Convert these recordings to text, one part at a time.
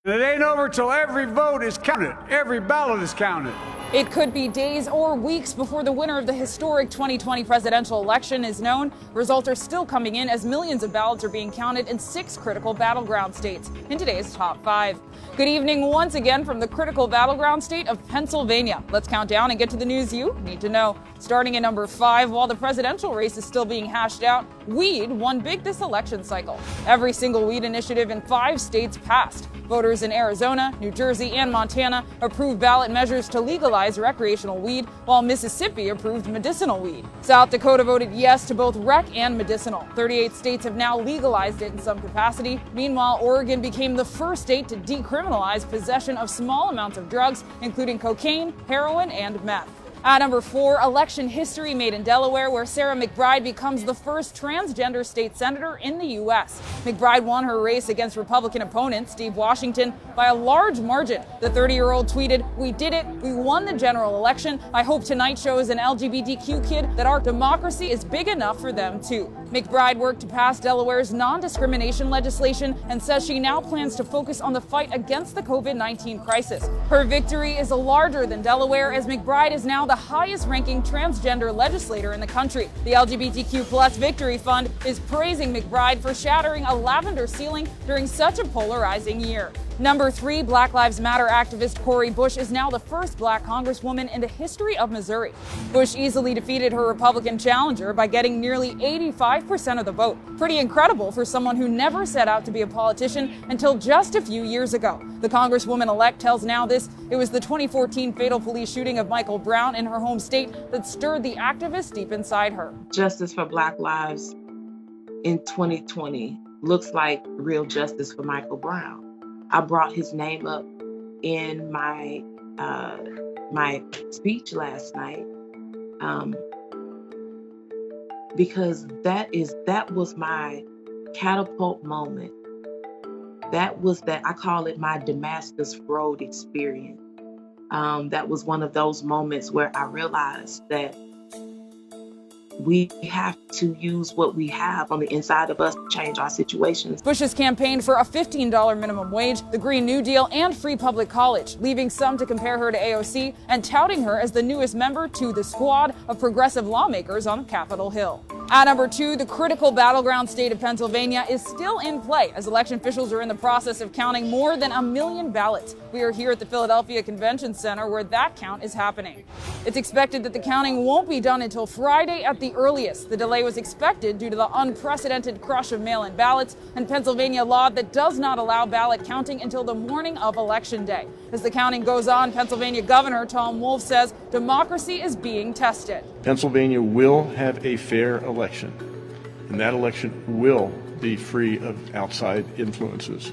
And it ain't over till every vote is counted, every ballot is counted. It could be days or weeks before the winner of the historic 2020 presidential election is known. Results are still coming in as millions of ballots are being counted in 6 critical battleground states in today's top 5. Good evening once again from the critical battleground state of Pennsylvania. Let's count down and get to the news you need to know. Starting at number 5, while the presidential race is still being hashed out, weed won big this election cycle. Every single weed initiative in 5 states passed. Voters in Arizona, New Jersey, and Montana approved ballot measures to legalize recreational weed, while Mississippi approved medicinal weed. South Dakota voted yes to both rec and medicinal. 38 states have now legalized it in some capacity. Meanwhile, Oregon became the first state to decriminalize possession of small amounts of drugs, including cocaine, heroin, and meth. At number 4, election history made in Delaware, where Sarah McBride becomes the first transgender state senator in the U.S. McBride won her race against Republican opponent Steve Washington by a large margin. The 30-year-old tweeted, "We did it. We won the general election. I hope tonight shows an LGBTQ kid that our democracy is big enough for them too." McBride worked to pass Delaware's non-discrimination legislation and says she now plans to focus on the fight against the COVID-19 crisis. Her victory is larger than Delaware, as McBride is now the highest-ranking transgender legislator in the country. The LGBTQ+ Victory Fund is praising McBride for shattering a lavender ceiling during such a polarizing year. Number 3, Black Lives Matter activist Cori Bush is now the first black congresswoman in the history of Missouri. Bush easily defeated her Republican challenger by getting nearly 85% of the vote. Pretty incredible for someone who never set out to be a politician until just a few years ago. The congresswoman-elect tells NowThis it was the 2014 fatal police shooting of Michael Brown in her home state that stirred the activist deep inside her. Justice for Black lives in 2020 looks like real justice for Michael Brown. I brought his name up in my speech last night because that was my catapult moment. I call it my Damascus Road experience. That was one of those moments where I realized that we have to use what we have on the inside of us to change our situations. Bush has campaigned for a $15 minimum wage, the Green New Deal, and free public college, leaving some to compare her to AOC and touting her as the newest member to the squad of progressive lawmakers on Capitol Hill. At number 2, the critical battleground state of Pennsylvania is still in play as election officials are in the process of counting more than 1 million ballots. We are here at the Philadelphia Convention Center where that count is happening. It's expected that the counting won't be done until Friday at the earliest. The delay was expected due to the unprecedented crush of mail-in ballots and Pennsylvania law that does not allow ballot counting until the morning of Election Day. As the counting goes on, Pennsylvania Governor Tom Wolf says democracy is being tested. Pennsylvania will have a fair election, and that election will be free of outside influences.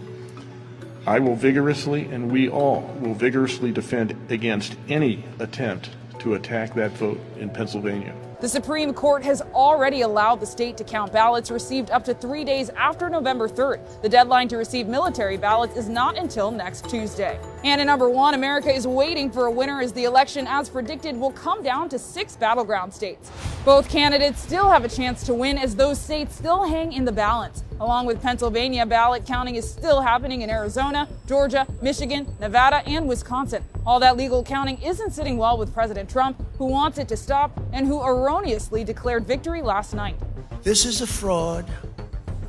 I will vigorously, and we all will vigorously defend against any attempt to attack that vote in Pennsylvania. The Supreme Court has already allowed the state to count ballots received up to 3 days after November 3rd. The deadline to receive military ballots is not until next Tuesday. And at number 1, America is waiting for a winner as the election, as predicted, will come down to 6 battleground states. Both candidates still have a chance to win as those states still hang in the balance. Along with Pennsylvania, ballot counting is still happening in Arizona, Georgia, Michigan, Nevada, and Wisconsin. All that legal counting isn't sitting well with President Trump, who wants it to stop and who erroneously declared victory last night. This is a fraud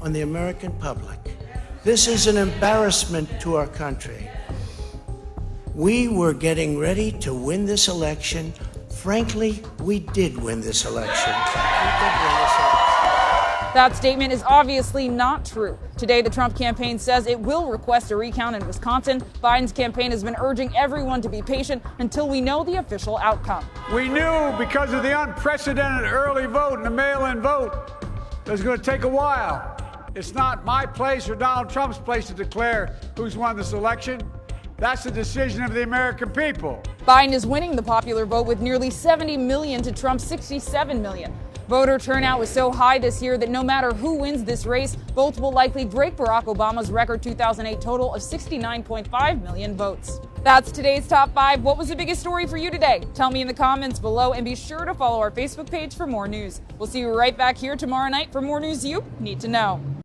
on the American public. This is an embarrassment to our country. We were getting ready to win this election. Frankly, we did win this election. That statement is obviously not true. Today, the Trump campaign says it will request a recount in Wisconsin. Biden's campaign has been urging everyone to be patient until we know the official outcome. We knew because of the unprecedented early vote and the mail-in vote that it was going to take a while. It's not my place or Donald Trump's place to declare who's won this election. That's the decision of the American people. Biden is winning the popular vote with nearly 70 million to Trump's 67 million. Voter turnout was so high this year that no matter who wins this race, both will likely break Barack Obama's record 2008 total of 69.5 million votes. That's today's top 5. What was the biggest story for you today? Tell me in the comments below, and be sure to follow our Facebook page for more news. We'll see you right back here tomorrow night for more news you need to know.